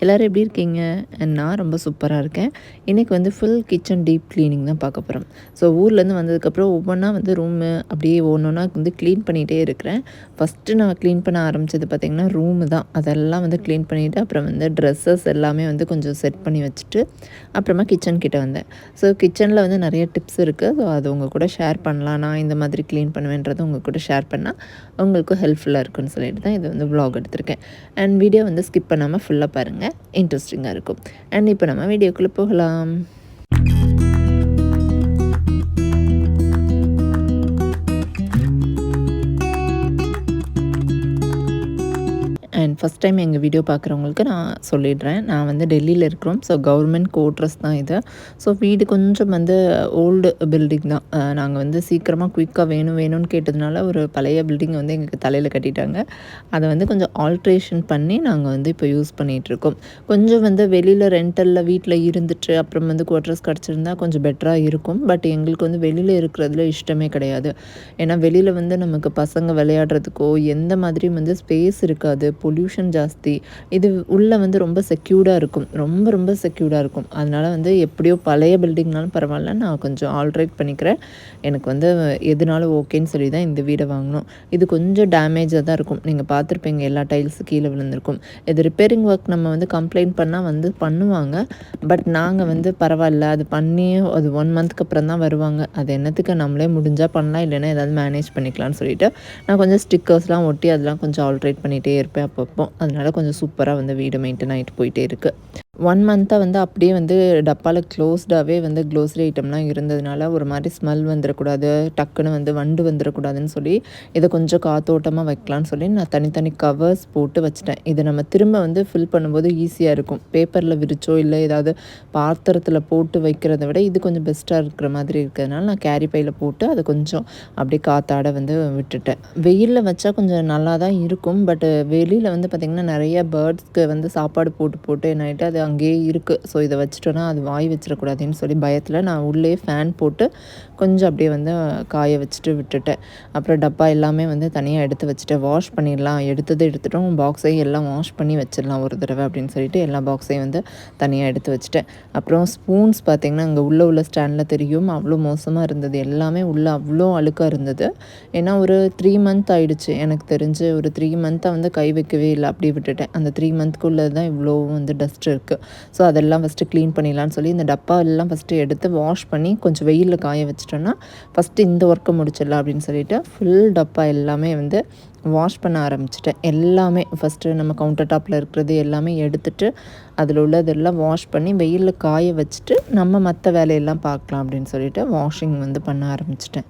எல்லோரும் எப்படி இருக்கீங்க? நான் ரொம்ப சூப்பராக இருக்கேன். இன்றைக்கி வந்து ஃபுல் கிச்சன் டீப் க்ளீனிங் தான் பார்க்க போகிறோம். ஸோ ஊர்லேருந்து வந்ததுக்கப்புறம் ஒவ்வொன்றா வந்து ரூமு அப்படியே ஒன்றா வந்து க்ளீன் பண்ணிகிட்டே இருக்கிறேன். ஃபஸ்ட்டு நான் க்ளீன் பண்ண ஆரம்பித்தது பார்த்திங்கன்னா ரூமு தான். அதெல்லாம் வந்து க்ளீன் பண்ணிவிட்டு அப்புறம் வந்து ட்ரெஸ்ஸஸ் எல்லாமே வந்து கொஞ்சம் செட் பண்ணி வச்சுட்டு அப்புறமா கிச்சன் கிட்டே வந்தேன். ஸோ கிச்சனில் வந்து நிறைய டிப்ஸ் இருக்குது. ஸோ அது உங்கள் கூட ஷேர் பண்ணலாம். நான் இந்த மாதிரி க்ளீன் பண்ணுவேன்றது உங்கள் கூட ஷேர் பண்ணால் உங்களுக்கும் ஹெல்ப்ஃபுல்லாக இருக்குன்னு சொல்லிட்டு தான் இது வந்து வ்ளாக் எடுத்திருக்கேன். அண்ட் வீடியோ வந்து ஸ்கிப் பண்ணாமல் ஃபுல்லாக பாருங்கள், இன்ட்ரெஸ்டிங்காக இருக்கும். அண்ட் இப்போ நம்ம வீடியோக்குள்ளே போகலாம். அண்ட் ஃபஸ்ட் டைம் எங்கள் வீடியோ பார்க்குறவங்களுக்கு நான் சொல்லிடுறேன், நான் வந்து டெல்லியில் இருக்கிறோம். ஸோ கவர்மெண்ட் குவார்ட்டர்ஸ் தான் இது. ஸோ வீடு கொஞ்சம் வந்து ஓல்டு பில்டிங் தான். நாங்கள் வந்து சீக்கிரமாக குயிக்காக வேணும்னு கேட்டதுனால ஒரு பழைய பில்டிங் வந்து எங்களுக்கு தலையில் கட்டிட்டாங்க. அதை வந்து கொஞ்சம் ஆல்ட்ரேஷன் பண்ணி நாங்கள் வந்து இப்போ யூஸ் பண்ணிகிட்ருக்கோம். கொஞ்சம் வந்து வெளியில் ரெண்டலில் வீட்டில் இருந்துட்டு அப்புறம் வந்து குவார்ட்டர்ஸ் கிடச்சிருந்தா கொஞ்சம் பெட்டராக இருக்கும். பட் எங்களுக்கு வந்து வெளியில் இருக்கிறதுல இஷ்டமே கிடையாது. ஏன்னா வெளியில் வந்து நமக்கு பசங்க விளையாடுறதுக்கோ எந்த மாதிரியும் வந்து ஸ்பேஸ் இருக்காது, பொல்யூஷன் ஜாஸ்தி. இது உள்ளே வந்து ரொம்ப செக்யூர்டாக இருக்கும், ரொம்ப செக்யூர்டாக இருக்கும். அதனால் வந்து எப்படியோ பழைய பில்டிங்னாலும் பரவாயில்ல, நான் கொஞ்சம் ஆல்ட்ரேட் பண்ணிக்கிறேன். எனக்கு வந்து எதுனாலும் ஓகேன்னு சொல்லி தான் இந்த வீடை வாங்கினோம். இது கொஞ்சம் டேமேஜாக தான் இருக்கும். நீங்கள் பார்த்துருப்பீங்க, எல்லா டைல்ஸும் கீழே விழுந்திருக்கும். இது ரிப்பேரிங் ஒர்க் நம்ம வந்து கம்ப்ளைண்ட் பண்ணால் வந்து பண்ணுவாங்க. பட் நாங்கள் வந்து பரவாயில்ல, அது பண்ணி அது 1 மந்த்க்கு அப்புறம் தான் வருவாங்க. அது என்னத்துக்கு, நம்மளே முடிஞ்சால் பண்ணலாம், இல்லைன்னா ஏதாவது மேனேஜ் பண்ணிக்கலாம்னு சொல்லிட்டு நான் கொஞ்சம் ஸ்டிக்கர்ஸ்லாம் ஒட்டி அதெல்லாம் கொஞ்சம் ஆல்ட்ரேட் பண்ணிகிட்டே இருப்பேன் அப்பப்போ. அதனால் கொஞ்சம் சூப்பராக வந்து வீடு மெயின்டைன் ஆகிட்டு போயிட்டே இருக்குது. 1 மந்த்தாக வந்து அப்படியே வந்து டப்பாவில் க்ளோஸ்டாகவே வந்து க்ளோசரி ஐட்டம்லாம் இருந்ததுனால ஒரு மாதிரி ஸ்மெல் வந்துடக்கூடாது, டக்குன்னு வந்து வண்டு வந்துடக்கூடாதுன்னு சொல்லி இதை கொஞ்சம் காத்தோட்டமாக வைக்கலான்னு சொல்லி நான் தனித்தனி கவர்ஸ் போட்டு வச்சுட்டேன். இதை நம்ம திரும்ப வந்து ஃபில் பண்ணும்போது ஈஸியாக இருக்கும். பேப்பரில் விரிச்சோ இல்லை ஏதாவது பாத்திரத்தில் போட்டு வைக்கிறத விட இது கொஞ்சம் பெஸ்ட்டாக இருக்கிற மாதிரி இருக்கிறதுனால நான் கேரி பையில் போட்டு அதை கொஞ்சம் அப்படியே காத்தாட வந்து விட்டுட்டேன். வெயிலில் வச்சா கொஞ்சம் நல்லா தான் இருக்கும். பட் வெளியில் வந்து பார்த்திங்கன்னா நிறைய பேர்ட்ஸ்க்கு வந்து சாப்பாடு போட்டு என்ன ஆகிட்டு அது அங்கேயே இருக்குது. ஸோ இதை வச்சுட்டோன்னா அது வாய் வச்சிடக்கூடாதுன்னு சொல்லி பயத்தில் நான் உள்ளே ஃபேன் போட்டு கொஞ்சம் அப்படியே வந்து காய வச்சுட்டு விட்டுட்டேன். அப்புறம் டப்பா எல்லாமே வந்து தனியாக எடுத்து வச்சுட்டு வாஷ் பண்ணிடலாம், எடுத்துட்டோம், பாக்ஸையும் எல்லாம் வாஷ் பண்ணி வச்சிடலாம் ஒரு தடவை அப்படின்னு சொல்லிட்டு எல்லா பாக்ஸையும் வந்து தனியாக எடுத்து வச்சுட்டேன். அப்புறம் ஸ்பூன்ஸ் பார்த்திங்கன்னா அங்கே உள்ள ஸ்டாண்டில் தெரியும், அவ்வளோ மோசமாக இருந்தது. எல்லாமே உள்ளே அவ்வளோ அழுக்காக இருந்தது. ஏன்னா ஒரு 3 மந்த் ஆகிடுச்சு எனக்கு தெரிஞ்சு. ஒரு 3 மந்த்தாக வந்து கை வைக்கவே இல்லை, அப்படியே விட்டுட்டேன். அந்த 3 மந்த்க்குள்ளே தான் இவ்வளோ வந்து டஸ்ட் இருக்குது. ஸோ அதெல்லாம் ஃபஸ்ட்டு க்ளீன் பண்ணிடலான்னு சொல்லி இந்த டப்பா எல்லாம் ஃபஸ்ட்டு எடுத்து வாஷ் பண்ணி கொஞ்சம் வெயிலில் காய வச்சிட்டோன்னா ஃபஸ்ட்டு இந்த ஒர்க்கை முடிச்சிடலாம் அப்படின்னு சொல்லிட்டு ஃபுல் டப்பா எல்லாமே வந்து வாஷ் பண்ண ஆரம்பிச்சிட்டேன். எல்லாமே ஃபஸ்ட்டு நம்ம கவுண்டர் டாப்பில் இருக்கிறது எல்லாமே எடுத்துகிட்டு அதில் உள்ளதெல்லாம் வாஷ் பண்ணி வெயிலில் காய வச்சுட்டு நம்ம மற்ற வேலையெல்லாம் பார்க்கலாம் அப்படின்னு சொல்லிட்டு வாஷிங் வந்து பண்ண ஆரம்பிச்சிட்டேன்.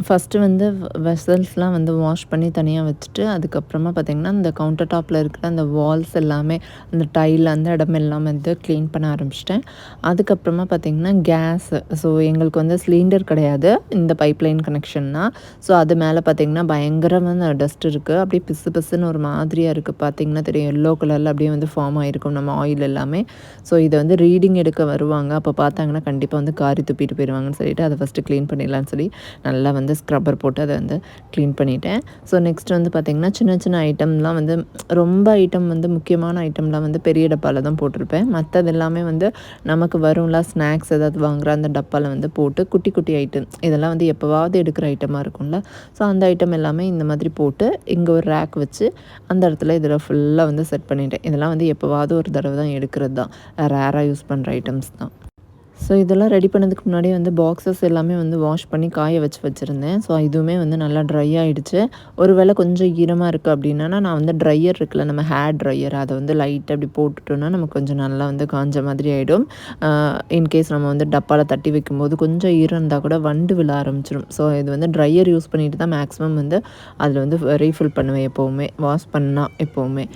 ஃபஸ்ட்டு வந்து வெசல்ஸ்லாம் வந்து வாஷ் பண்ணி தனியாக வச்சுட்டு அதுக்கப்புறமா பார்த்திங்கன்னா இந்த கவுண்டர் டாப்பில் இருக்கிற அந்த வால்ஸ் எல்லாமே அந்த டைல் அந்த இடம் எல்லாம் வந்து க்ளீன் பண்ண ஆரம்பிச்சிட்டேன். அதுக்கப்புறமா பார்த்திங்கன்னா கேஸு. ஸோ எங்களுக்கு வந்து சிலிண்டர் கிடையாது, இந்த பைப்லைன் கனெக்ஷன் தான். ஸோ அது மேலே பார்த்திங்கன்னா பயங்கரமான டஸ்ட் இருக்குது. அப்படியே பிசுன்னு ஒரு மாதிரியாக இருக்குது. பார்த்திங்கன்னா தெரியும், எல்லோ கலரில் அப்படியே வந்து ஃபார்ம் ஆகிருக்கும் நம்ம ஆயில் எல்லாமே. ஸோ இதை வந்து ரீடிங் எடுக்க வருவாங்க, அப்போ பார்த்தாங்கன்னா கண்டிப்பாக வந்து காரி துப்பிட்டு போயிடுவாங்கன்னு சொல்லிட்டு அதை ஃபஸ்ட்டு க்ளீன் பண்ணிடலான்னு சொல்லி நல்லா வந்து ஸ்க்ரப்பர் போட்டு அதை வந்து க்ளீன் பண்ணிட்டேன். ஸோ நெக்ஸ்ட் வந்து பார்த்திங்கன்னா சின்ன ஐட்டம்லாம் வந்து ரொம்ப ஐட்டம் வந்து முக்கியமான ஐட்டம்லாம் வந்து பெரிய டப்பாவில் தான் போட்டிருப்பேன். மற்றது எல்லாமே வந்து நமக்கு வரும்ல, ஸ்நாக்ஸ் ஏதாவது வாங்குகிற அந்த டப்பாவில் வந்து போட்டு குட்டி ஐட்டம் இதெல்லாம் வந்து எப்போவாவது எடுக்கிற ஐட்டமாக இருக்கும்ல. ஸோ அந்த ஐட்டம் எல்லாமே இந்த மாதிரி போட்டு இங்கே ஒரு ரேக் வச்சு அந்த இடத்துல இதில் ஃபுல்லாக வந்து செட் பண்ணிட்டேன். இதெல்லாம் வந்து எப்போவாவது ஒரு தடவை தான் எடுக்கிறது தான், ரேராக யூஸ் பண்ணுற ஐட்டம்ஸ் தான். ஸோ இதெல்லாம் ரெடி பண்ணதுக்கு முன்னாடி வந்து பாக்ஸஸ் எல்லாமே வந்து வாஷ் பண்ணி காய வச்சுருந்தேன். ஸோ இதுவுமே வந்து நல்லா ட்ரை ஆகிடுச்சு. ஒரு வேளை கொஞ்சம் ஈரமாக இருக்குது அப்படின்னா நான் வந்து ட்ரையர் இருக்குல்ல, நம்ம ஹேர் ட்ரையர், அதை வந்து லைட்டாக அப்படி போட்டுட்டோன்னா நமக்கு கொஞ்சம் நல்லா வந்து காஞ்ச மாதிரி ஆகிடும். இன்கேஸ் நம்ம வந்து டப்பாவில் தட்டி வைக்கும்போது கொஞ்சம் ஈரம் இருந்தால் கூட வண்டு விழ ஆரம்பிச்சிடும். ஸோ இது வந்து ட்ரையர் யூஸ் பண்ணிட்டு தான் மேக்ஸிமம் வந்து அதில் வந்து ரீஃபில் பண்ணுவேன் எப்போவுமே, வாஷ் பண்ணால் எப்போவுமே.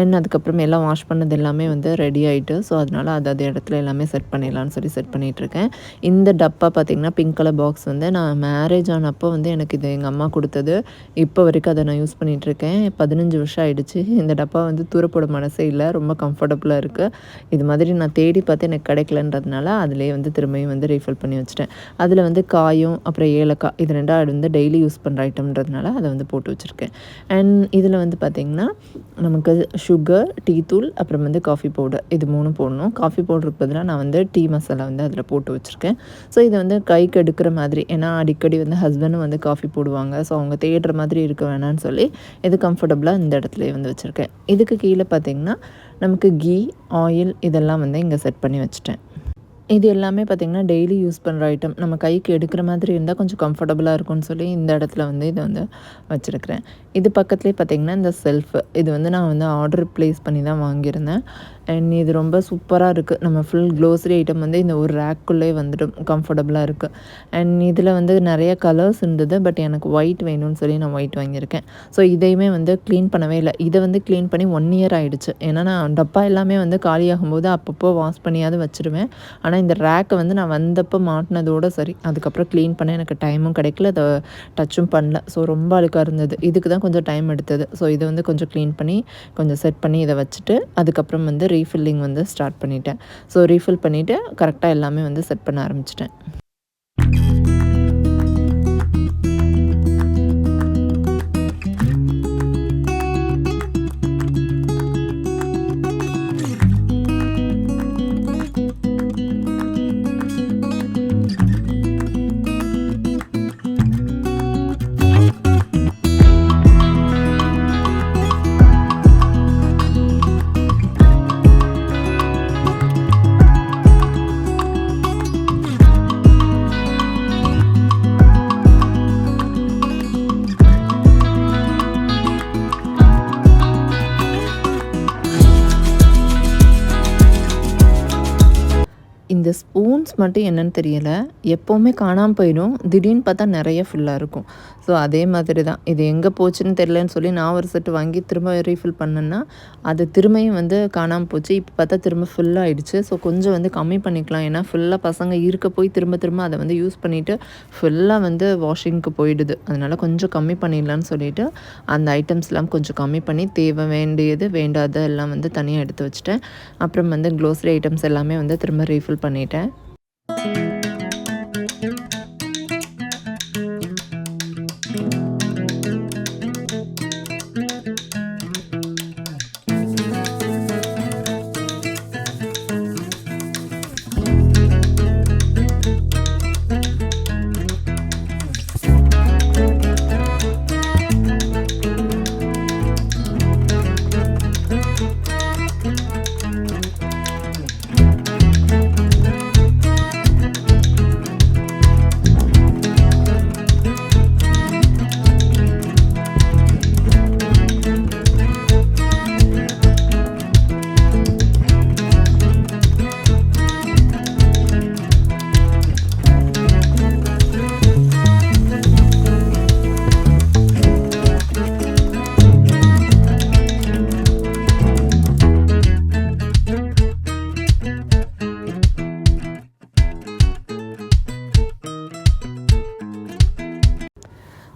அண்ட் அதுக்கப்புறம் எல்லாம் வாஷ் பண்ணது எல்லாமே வந்து ரெடி ஆகிட்டு, ஸோ அதனால் அது இடத்துல எல்லாமே செட் பண்ணிடலான்னு சொல்லி செட் பண்ணிகிட்ருக்கேன். இந்த டப்பா பார்த்திங்கன்னா பிங்க் கலர் பாக்ஸ் வந்து நான் மேரேஜ் ஆனப்போ வந்து எனக்கு இது எங்கள் அம்மா கொடுத்தது. இப்போ வரைக்கும் அதை நான் யூஸ் பண்ணிகிட்ருக்கேன். 15 வருஷம் ஆகிடுச்சு. இந்த டப்பா வந்து தூரப்போட மனசே இல்லை, ரொம்ப கம்ஃபர்டபுளாக இருக்குது. இது மாதிரி நான் தேடி பார்த்து எனக்கு கிடைக்கலன்றதுனால அதிலே வந்து திரும்பியும் வந்து ரீஃபில் பண்ணி வச்சுட்டேன். அதில் வந்து காயும் அப்புறம் ஏலக்காய் இது 2 வந்து டெய்லி யூஸ் பண்ணுற ஐட்டம்ன்றதுனால அதை வந்து போட்டு வச்சுருக்கேன். அண்ட் இதில் வந்து பார்த்திங்கன்னா நமக்கு சுகர், டீ தூள், அப்புறம் வந்து காஃபி பவுடர் இது 3 போடணும். காஃபி பவுடருக்கு பதிலாக நான் வந்து டீ மசாலா வந்து அதில் போட்டு வச்சுருக்கேன். ஸோ இதை வந்து கைக்கு எடுக்கிற மாதிரி, ஏன்னா அடிக்கடி வந்து ஹஸ்பண்டும் வந்து காஃபி போடுவாங்க. ஸோ அவங்க தேடுற மாதிரி இருக்க வேணான்னு சொல்லி இது கம்ஃபர்டபுளாக இந்த இடத்துலையே வந்து வச்சுருக்கேன். இதுக்கு கீழே பார்த்திங்கன்னா நமக்கு கீ, ஆயில் இதெல்லாம் வந்து இங்கே செட் பண்ணி வச்சுட்டேன். இது எல்லாமே பார்த்திங்கன்னா டெய்லி யூஸ் பண்ணுற ஐட்டம். நம்ம கைக்கு எடுக்கிற மாதிரி இருந்தால் கொஞ்சம் கம்ஃபர்டபுளாக இருக்கும்னு சொல்லி இந்த இடத்துல வந்து இதை வந்து வச்சுருக்கிறேன். இது பக்கத்துலேயே பார்த்திங்கன்னா இந்த செல்ஃபு இது வந்து நான் வந்து ஆர்டர் ப்ளேஸ் பண்ணி தான் வாங்கியிருந்தேன். அண்ட் இது ரொம்ப சூப்பராக இருக்குது. நம்ம ஃபுல் க்ளோசரி ஐட்டம் வந்து இந்த ஒரு ரேக்குள்ளே வந்துடும், கம்ஃபர்டபுளாக இருக்குது. அண்ட் இதில் வந்து நிறைய கலர்ஸ் இருந்தது. பட் எனக்கு ஒயிட் வேணும்னு சொல்லி நான் ஒயிட் வாங்கியிருக்கேன். ஸோ இதையுமே வந்து க்ளீன் பண்ணவே இல்லை. இதை வந்து க்ளீன் பண்ணி 1 இயர் ஆகிடுச்சு. ஏன்னா நான் டப்பா எல்லாமே வந்து காலியாகும்போது அப்பப்போ வாஷ் பண்ணியாவது வச்சுருவேன். ஆனால் இந்த ரேக்கை வந்து நான் வந்தப்போ மாட்டினதோடு சரி, அதுக்கப்புறம் க்ளீன் பண்ண எனக்கு டைமும் கிடைக்கல, அதை டச்சும் பண்ணல. ஸோ ரொம்ப அழுக்காக இருந்தது. இதுக்கு தான் கொஞ்சம் டைம் எடுத்தது. ஸோ இதை வந்து கொஞ்சம் க்ளீன் பண்ணி கொஞ்சம் செட் பண்ணி இதை வச்சுட்டு அதுக்கப்புறம் வந்து ரீஃபில்லிங் வந்து ஸ்டார்ட் பண்ணிட்டேன். ஸோ ரீஃபில் பண்ணிவிட்டு கரெக்டாக எல்லாமே வந்து செட் பண்ண ஆரம்பிச்சிட்டேன். இந்த ஸ்பூன்ஸ் மட்டும் என்னன்னு தெரியல, எப்போவுமே காணாமல் போயிடும். திடீர்னு பார்த்தா நிறைய ஃபுல்லாக இருக்கும். ஸோ அதே மாதிரி தான் இது எங்கே போச்சுன்னு தெரியலன்னு சொல்லி நான் ஒரு செட்டு வாங்கி திரும்ப ரீஃபில் பண்ணேன்னா அது திரும்பியும் வந்து காணாமல் போச்சு. இப்போ பார்த்தா திரும்ப ஃபுல்லாகிடுச்சு. ஸோ கொஞ்சம் வந்து கம்மி பண்ணிக்கலாம். ஏன்னா ஃபுல்லாக பசங்க இருக்க போய் திரும்ப திரும்ப அதை வந்து யூஸ் பண்ணிவிட்டு ஃபுல்லாக வந்து வாஷிங்க்கு போயிடுது. அதனால் கொஞ்சம் கம்மி பண்ணிடலான்னு சொல்லிவிட்டு அந்த ஐட்டம்ஸ்லாம் கொஞ்சம் கம்மி பண்ணி தேவை வேண்டியது வேண்டாத எல்லாம் வந்து தனியாக எடுத்து வச்சுட்டேன். அப்புறம் வந்து க்ளோசரி ஐட்டம்ஸ் எல்லாமே வந்து திரும்ப ரீஃபில் பண்ணிட்டேன்.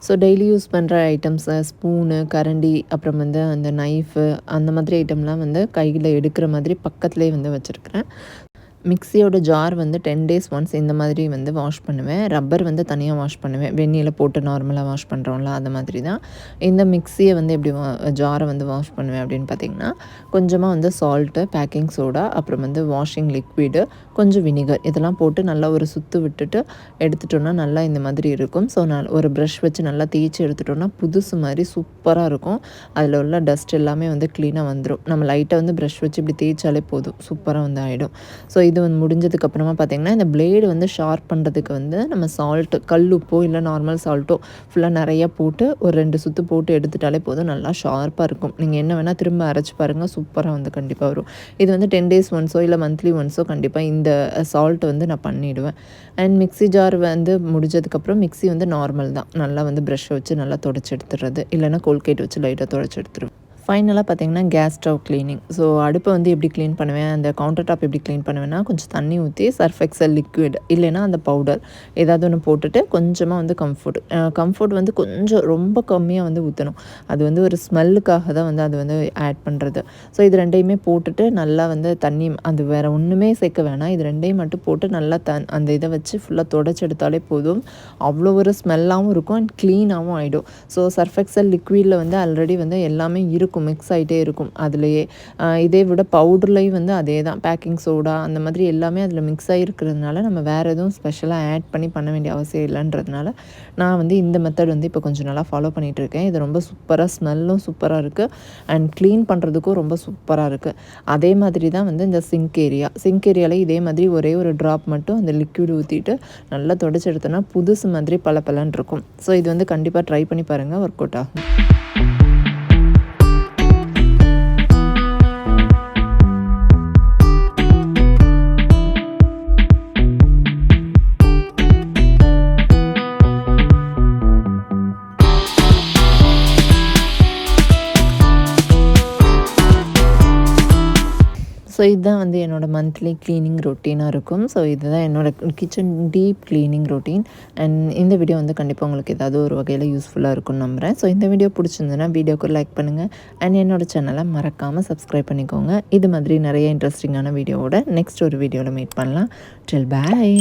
ஸோ டெய்லி யூஸ் பண்ணுற ஐட்டம்ஸு ஸ்பூனு, கரண்டி, அப்புறம் வந்து அந்த நைஃபு அந்த மாதிரி ஐட்டம்லாம் வந்து கையில் எடுக்கிற மாதிரி பக்கத்துலேயே வந்து வச்சுருக்கிறேன். மிக்ஸியோட ஜார் வந்து 10 days ஒன்ஸ் இந்த மாதிரி வந்து வாஷ் பண்ணுவேன். ரப்பர் வந்து தனியாக வாஷ் பண்ணுவேன். வெந்நீரில் போட்டு நார்மலாக வாஷ் பண்ணுறோம்ல அது மாதிரி தான். இந்த மிக்ஸியை வந்து எப்படி ஜாரை வந்து வாஷ் பண்ணுவேன் அப்படின்னு பார்த்திங்கன்னா, கொஞ்சமாக வந்து சால்ட்டு, பேக்கிங் சோடா, அப்புறம் வந்து வாஷிங் லிக்விடு, கொஞ்சம் வினிகர் இதெல்லாம் போட்டு நல்லா ஒரு சுற்று விட்டுட்டு எடுத்துட்டோன்னா நல்லா இந்த மாதிரி இருக்கும். ஸோ நான் ஒரு ப்ரஷ் வச்சு நல்லா தேய்ச்சி எடுத்துட்டோன்னா புதுசு மாதிரி சூப்பராக இருக்கும். அதில் உள்ள டஸ்ட் எல்லாமே வந்து க்ளீனாக வந்துடும். நம்ம லைட்டாக வந்து ப்ரஷ் வச்சு இப்படி தேய்ச்சாலே போதும், சூப்பராக வந்து ஆகிடும். ஸோ இது வந்து முடிஞ்சதுக்கப்புறமா பார்த்திங்கன்னா இந்த பிளேடு வந்து ஷார்ப் பண்ணுறதுக்கு வந்து நம்ம சால்ட்டு, கல் உப்போ இல்லை நார்மல் சால்ட்டோ ஃபுல்லாக நிறையா போட்டு ஒரு 2 சுற்று போட்டு எடுத்துட்டாலே போதும், நல்லா ஷார்ப்பாக இருக்கும். நீங்கள் என்ன வேணால் திரும்ப அரைச்சி பாருங்கள், சூப்பராக வந்து கண்டிப்பாக வரும். இது வந்து 10 days ஒன்ஸோ இல்லை மந்த்லி ஒன்ஸோ கண்டிப்பாக இந்த சால்ட் வந்து நான் பண்ணிவிடுவேன். அண்ட் மிக்ஸி ஜார் வந்து முடிஞ்சதுக்கப்புறம் மிக்ஸி வந்து நார்மல் தான், நல்லா வந்து ப்ரஷ் வச்சு நல்லா தொடச்சி எடுத்துடுறது, இல்லைனா கோல்கேட் வச்சு லைட்டாக தொடச்சி எடுத்துருவேன். ஃபைனலாக பார்த்தீங்கன்னா கேஸ் ஸ்டவ் க்ளீனிங். ஸோ அடுப்பை வந்து எப்படி க்ளீன் பண்ணுவேன், அந்த கவுண்டர் டாப் எப்படி க்ளீன் பண்ணுவேன்னா, கொஞ்சம் தண்ணி ஊற்றி சர்ஃப் எக்ஸல் லிக்விட் இல்லைன்னா அந்த பவுடர் ஏதாவது ஒன்று போட்டுட்டு கொஞ்சமாக வந்து கம்ஃபோர்ட் வந்து கொஞ்சம் ரொம்ப கம்மியாக வந்து ஊற்றணும். அது வந்து ஒரு ஸ்மெல்லுக்காக தான் வந்து அது வந்து ஆட் பண்ணுறது. ஸோ இது ரெண்டையுமே போட்டுட்டு நல்லா வந்து தண்ணி அது வேறு ஒன்றுமே சேர்க்க வேணாம். இது ரெண்டையும் மட்டும் போட்டு நல்லா அந்த இதை வச்சு ஃபுல்லாக தொடச்சி எடுத்தாலே போதும். அவ்வளோ ஒரு ஸ்மெல்லாகவும் இருக்கும் அண்ட் க்ளீனாகவும் ஆகிடும். ஸோ சர்ஃப் எக்ஸல் லிக்விடில் வந்து ஆல்ரெடி வந்து எல்லாமே இருக்கும், மிக்ஸ் ஆகிட்டே இருக்கும் அதுலேயே. இதே விட பவுடர்லேயும் வந்து அதே தான், பேக்கிங் சோடா அந்த மாதிரி எல்லாமே அதில் மிக்ஸ் ஆகிருக்கிறதுனால நம்ம வேறு எதுவும் ஸ்பெஷலாக ஆட் பண்ண வேண்டிய அவசியம் இல்லைன்றதுனால நான் வந்து இந்த மெத்தட் வந்து இப்போ கொஞ்சம் நல்லா ஃபாலோ பண்ணிகிட்ருக்கேன். இது ரொம்ப சூப்பராக, ஸ்மெல்லும் சூப்பராக இருக்குது அண்ட் க்ளீன் பண்ணுறதுக்கும் ரொம்ப சூப்பராக இருக்குது. அதே மாதிரி தான் வந்து இந்த சிங்க் ஏரியாவில் இதே மாதிரி ஒரே ஒரு ட்ராப் மட்டும் அந்த லிக்விட் ஊற்றிட்டு நல்லா தொடச்சி எடுத்தோன்னா புதுசு மாதிரி பளபளன்னு இருக்கும். ஸோ இது வந்து கண்டிப்பாக ட்ரை பண்ணி பாருங்கள், ஒர்க் அவுட் ஆகும். ஸோ இதுதான் வந்து என்னோடய மந்த்லி க்ளீனிங் ரொட்டீனாக இருக்கும். ஸோ இதுதான் என்னோடய kitchen deep cleaning routine. And இந்த வீடியோ வந்து கண்டிப்பாக உங்களுக்கு ஏதாவது ஒரு வகையில் யூஸ்ஃபுல்லாக இருக்கும்னு நம்புகிறேன். ஸோ இந்த வீடியோ பிடிச்சிருந்ததுன்னா வீடியோக்கு லைக் பண்ணுங்கள் அண்ட் என்னோடய சேனலை மறக்காமல் சப்ஸ்கிரைப் பண்ணிக்கோங்க. இது மாதிரி நிறைய இன்ட்ரெஸ்டிங்கான வீடியோவோட நெக்ஸ்ட் ஒரு வீடியோவில் மீட் பண்ணலாம். டில் பாய்.